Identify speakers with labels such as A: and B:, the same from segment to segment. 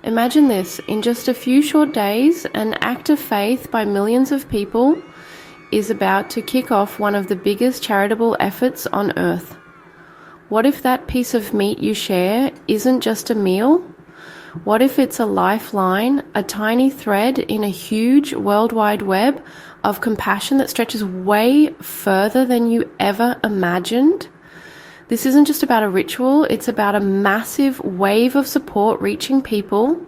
A: Imagine this, in just a few short days, an act of faith by millions of people is about to kick off one of the biggest charitable efforts on earth. What if that piece of meat you share isn't just a meal? What if it's a lifeline, a tiny thread in a huge worldwide web of compassion that stretches way further than you ever imagined? This isn't just about a ritual, it's about a massive wave of support reaching people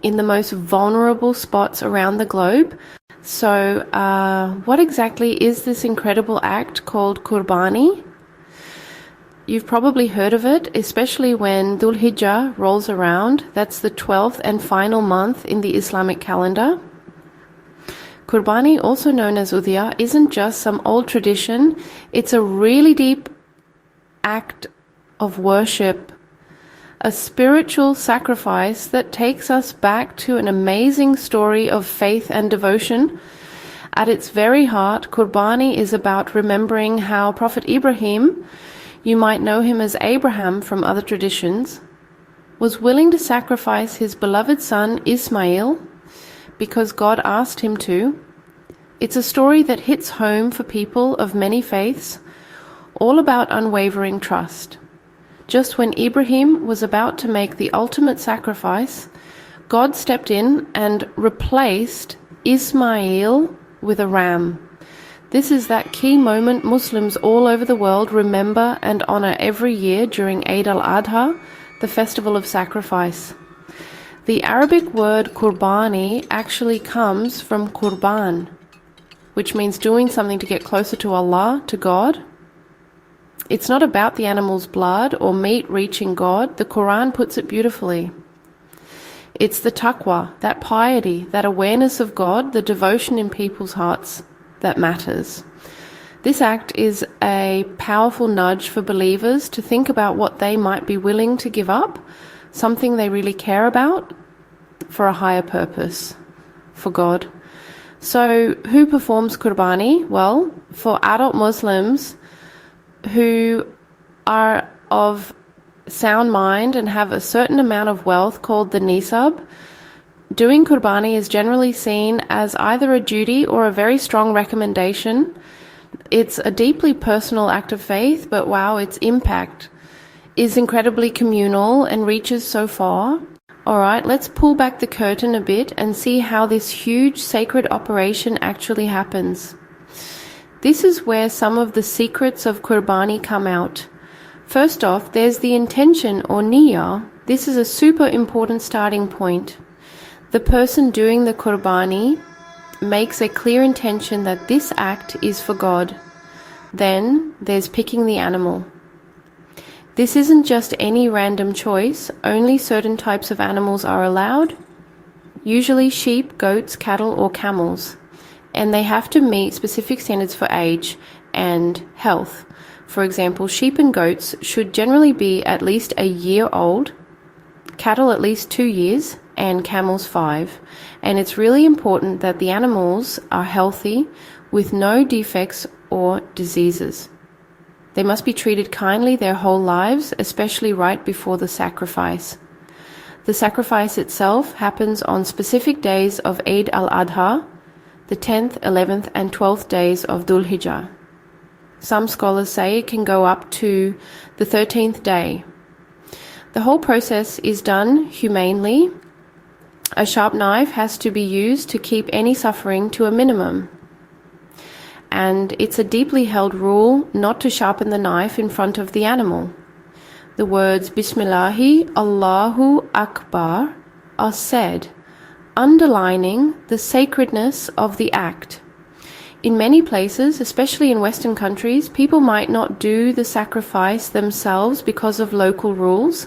A: in the most vulnerable spots around the globe. So, what exactly is this incredible act called Qurbani? You've probably heard of it, especially when Dhul Hijjah rolls around. That's the 12th and final month in the Islamic calendar. Qurbani, also known as Udhiya, isn't just some old tradition. It's a really deep act of worship, a spiritual sacrifice that takes us back to an amazing story of faith and devotion. At its very heart, Qurbani is about remembering how Prophet Ibrahim, you might know him as Abraham from other traditions, was willing to sacrifice his beloved son Ismail because God asked him to. It's a story that hits home for people of many faiths, all about unwavering trust. Just when Ibrahim was about to make the ultimate sacrifice, God stepped in and replaced Ismail with a ram. This is that key moment Muslims all over the world remember and honor every year during Eid al-Adha, the festival of sacrifice. The Arabic word Qurbani actually comes from Qurban, which means doing something to get closer to Allah, to God. It's not about the animal's blood or meat reaching God. The Quran puts it beautifully. It's the taqwa, that piety, that awareness of God, the devotion in people's hearts that matters. This act is a powerful nudge for believers to think about what they might be willing to give up, something they really care about, for a higher purpose, for God. So who performs Qurbani? Well, for adult Muslims who are of sound mind and have a certain amount of wealth called the nisab, doing Qurbani is generally seen as either a duty or a very strong recommendation. It's a deeply personal act of faith, but wow, its impact is incredibly communal and reaches so far. Alright, let's pull back the curtain a bit and see how this huge sacred operation actually happens. This is where some of the secrets of Qurbani come out. First off, there's the intention or niyyah. This is a super important starting point. The person doing the Qurbani makes a clear intention that this act is for God. Then there's picking the animal. This isn't just any random choice. Only certain types of animals are allowed, usually sheep, goats, cattle, or camels. And they have to meet specific standards for age and health. For example, sheep and goats should generally be at least a year old, cattle at least 2 years, and camels 5. And it's really important that the animals are healthy with no defects or diseases. They must be treated kindly their whole lives, especially right before the sacrifice. The sacrifice itself happens on specific days of Eid al-Adha, the 10th, 11th, and 12th days of Dhul Hijjah. Some scholars say it can go up to the 13th day. The whole process is done humanely. A sharp knife has to be used to keep any suffering to a minimum. And it's a deeply held rule not to sharpen the knife in front of the animal. The words Bismillahi Allahu Akbar are said, underlining the sacredness of the act. In many places, especially in Western countries, people might not do the sacrifice themselves because of local rules.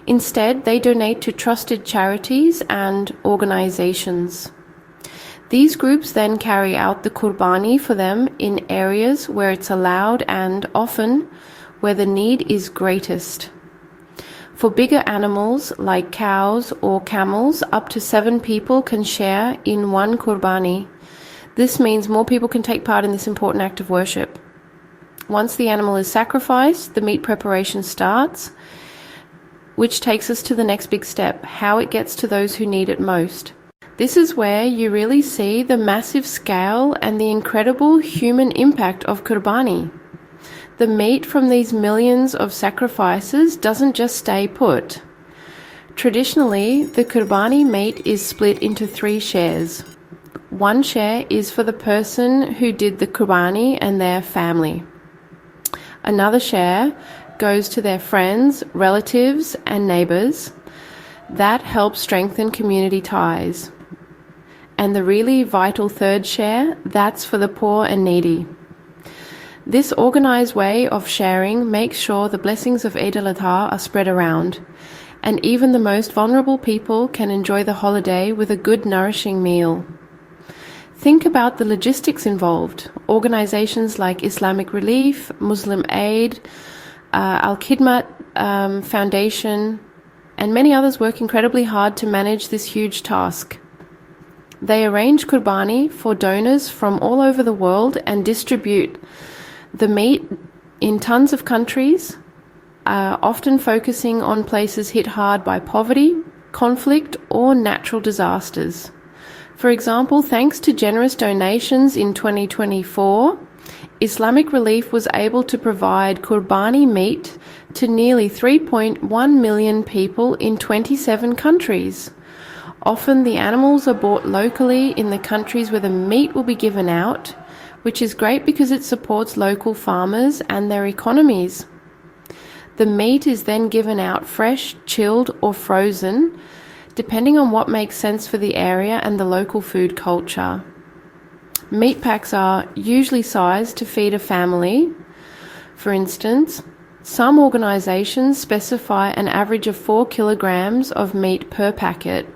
A: Instead, they donate to trusted charities and organizations. These groups then carry out the Qurbani for them in areas where it's allowed and often where the need is greatest. For bigger animals like cows or camels, up to 7 people can share in one Qurbani. This means more people can take part in this important act of worship. Once the animal is sacrificed, the meat preparation starts which takes us to the next big step, how it gets to those who need it most. This is where you really see the massive scale and the incredible human impact of Qurbani. The meat from these millions of sacrifices doesn't just stay put. Traditionally, the Qurbani meat is split into 3 shares. One share is for the person who did the Qurbani and their family. Another share goes to their friends, relatives, and neighbors. That helps strengthen community ties. And the really vital third share, that's for the poor and needy. This organized way of sharing makes sure the blessings of Eid al-Adha are spread around, and even the most vulnerable people can enjoy the holiday with a good, nourishing meal. Think about the logistics involved. Organizations like Islamic Relief, Muslim Aid, Al-Khidmat Foundation, and many others work incredibly hard to manage this huge task. They arrange Qurbani for donors from all over the world and distribute the meat in tons of countries, often focusing on places hit hard by poverty, conflict, or natural disasters. For example, thanks to generous donations in 2024, Islamic Relief was able to provide Qurbani meat to nearly 3.1 million people in 27 countries. Often the animals are bought locally in the countries where the meat will be given out, which is great because it supports local farmers and their economies. The meat is then given out fresh, chilled, or frozen, depending on what makes sense for the area and the local food culture. Meat packs are usually sized to feed a family. For instance, some organizations specify an average of 4 kilograms of meat per packet,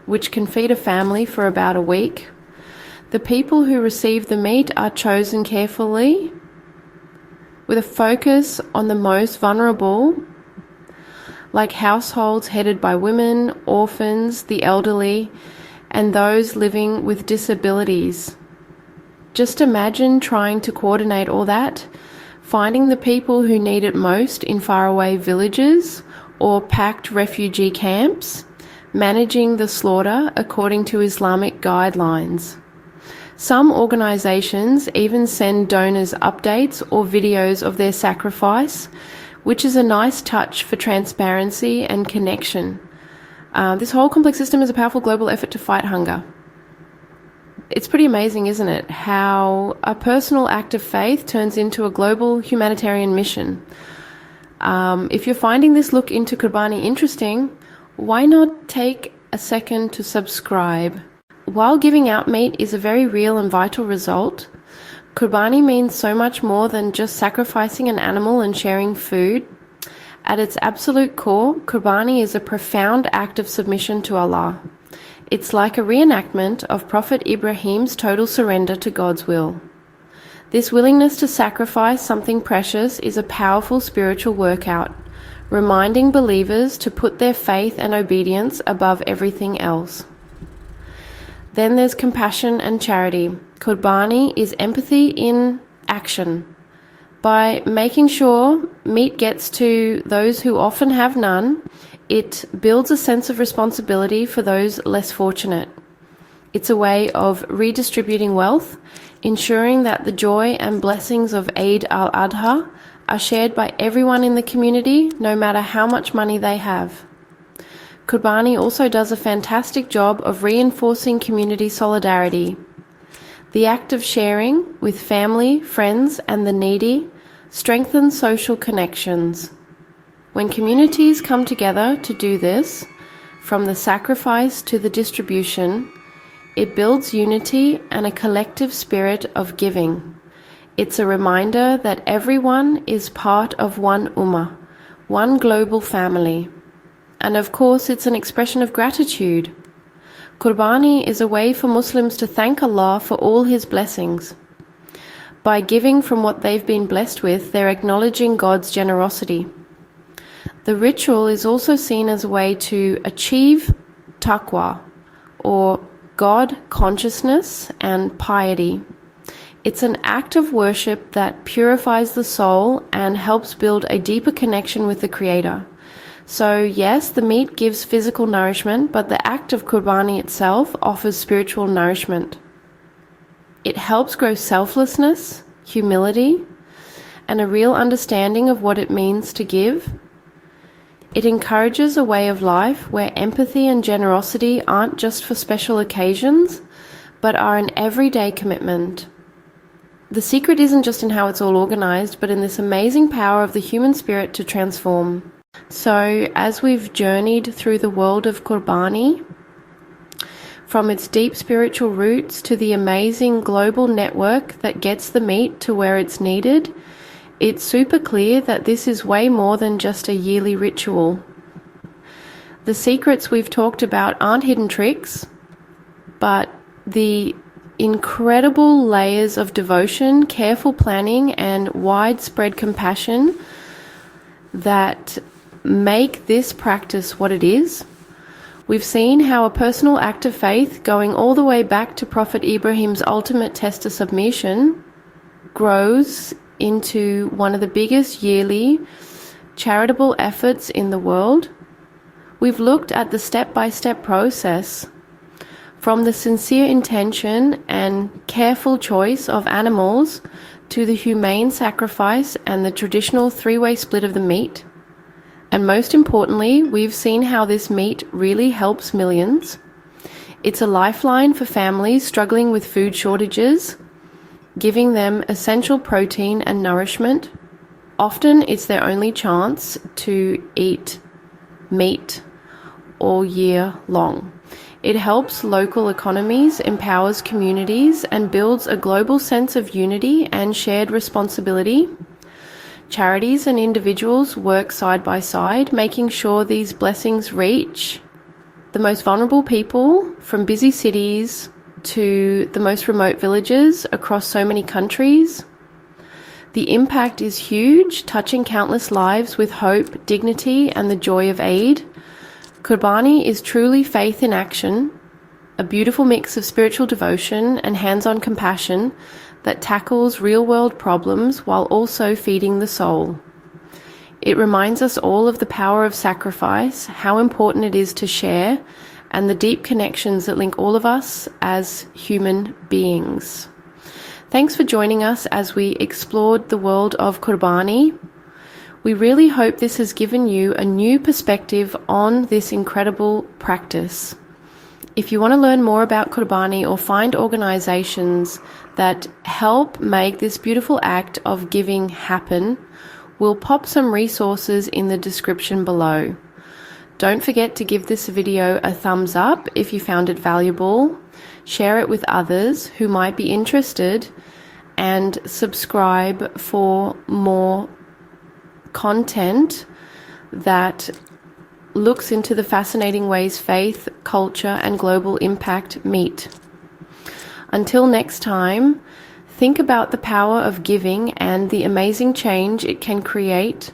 A: which can feed a family for about a week. The people who receive the meat are chosen carefully, with a focus on the most vulnerable, like households headed by women, orphans, the elderly, and those living with disabilities. Just imagine trying to coordinate all that, finding the people who need it most in faraway villages or packed refugee camps, managing the slaughter according to Islamic guidelines. Some organizations even send donors updates or videos of their sacrifice, which is a nice touch for transparency and connection. This whole complex system is a powerful global effort to fight hunger. It's pretty amazing, isn't it, how a personal act of faith turns into a global humanitarian mission. If you're finding this look into Qurbani interesting, why not take a second to subscribe? While giving out meat is a very real and vital result, Qurbani means so much more than just sacrificing an animal and sharing food. At its absolute core, Qurbani is a profound act of submission to Allah. It's like a reenactment of Prophet Ibrahim's total surrender to God's will. This willingness to sacrifice something precious is a powerful spiritual workout, reminding believers to put their faith and obedience above everything else. Then there's compassion and charity. Qurbani is empathy in action. By making sure meat gets to those who often have none, it builds a sense of responsibility for those less fortunate. It's a way of redistributing wealth, ensuring that the joy and blessings of Eid al-Adha are shared by everyone in the community, no matter how much money they have. Qurbani also does a fantastic job of reinforcing community solidarity. The act of sharing with family, friends, and the needy strengthens social connections. When communities come together to do this, from the sacrifice to the distribution, it builds unity and a collective spirit of giving. It's a reminder that everyone is part of one ummah, one global family. And of course, it's an expression of gratitude. Qurbani is a way for Muslims to thank Allah for all His blessings. By giving from what they've been blessed with, they're acknowledging God's generosity. The ritual is also seen as a way to achieve taqwa, or God consciousness and piety. It's an act of worship that purifies the soul and helps build a deeper connection with the Creator. So yes, the meat gives physical nourishment, but the act of Qurbani itself offers spiritual nourishment. It helps grow selflessness, humility, and a real understanding of what it means to give. It encourages a way of life where empathy and generosity aren't just for special occasions, but are an everyday commitment. The secret isn't just in how it's all organized, but in this amazing power of the human spirit to transform. So, as we've journeyed through the world of Qurbani, from its deep spiritual roots to the amazing global network that gets the meat to where it's needed, it's super clear that this is way more than just a yearly ritual. The secrets we've talked about aren't hidden tricks, but the incredible layers of devotion, careful planning, and widespread compassion that make this practice what it is. We've seen how a personal act of faith, going all the way back to Prophet Ibrahim's ultimate test of submission, grows into one of the biggest yearly charitable efforts in the world. We've looked at the step-by-step process, from the sincere intention and careful choice of animals to the humane sacrifice and the traditional three-way split of the meat. And most importantly, we've seen how this meat really helps millions. It's a lifeline for families struggling with food shortages, giving them essential protein and nourishment. Often it's their only chance to eat meat all year long. It helps local economies, empowers communities, and builds a global sense of unity and shared responsibility. Charities and individuals work side by side, making sure these blessings reach the most vulnerable people, from busy cities to the most remote villages across so many countries. The impact is huge, touching countless lives with hope, dignity, and the joy of aid. Qurbani is truly faith in action, a beautiful mix of spiritual devotion and hands-on compassion that tackles real-world problems while also feeding the soul. It reminds us all of the power of sacrifice, how important it is to share, and the deep connections that link all of us as human beings. Thanks for joining us as we explored the world of Qurbani. We really hope this has given you a new perspective on this incredible practice. If you want to learn more about Qurbani or find organizations that help make this beautiful act of giving happen, we'll pop some resources in the description below. Don't forget to give this video a thumbs up if you found it valuable, share it with others who might be interested, and subscribe for more content that looks into the fascinating ways faith, culture, and global impact meet. Until next time, think about the power of giving and the amazing change it can create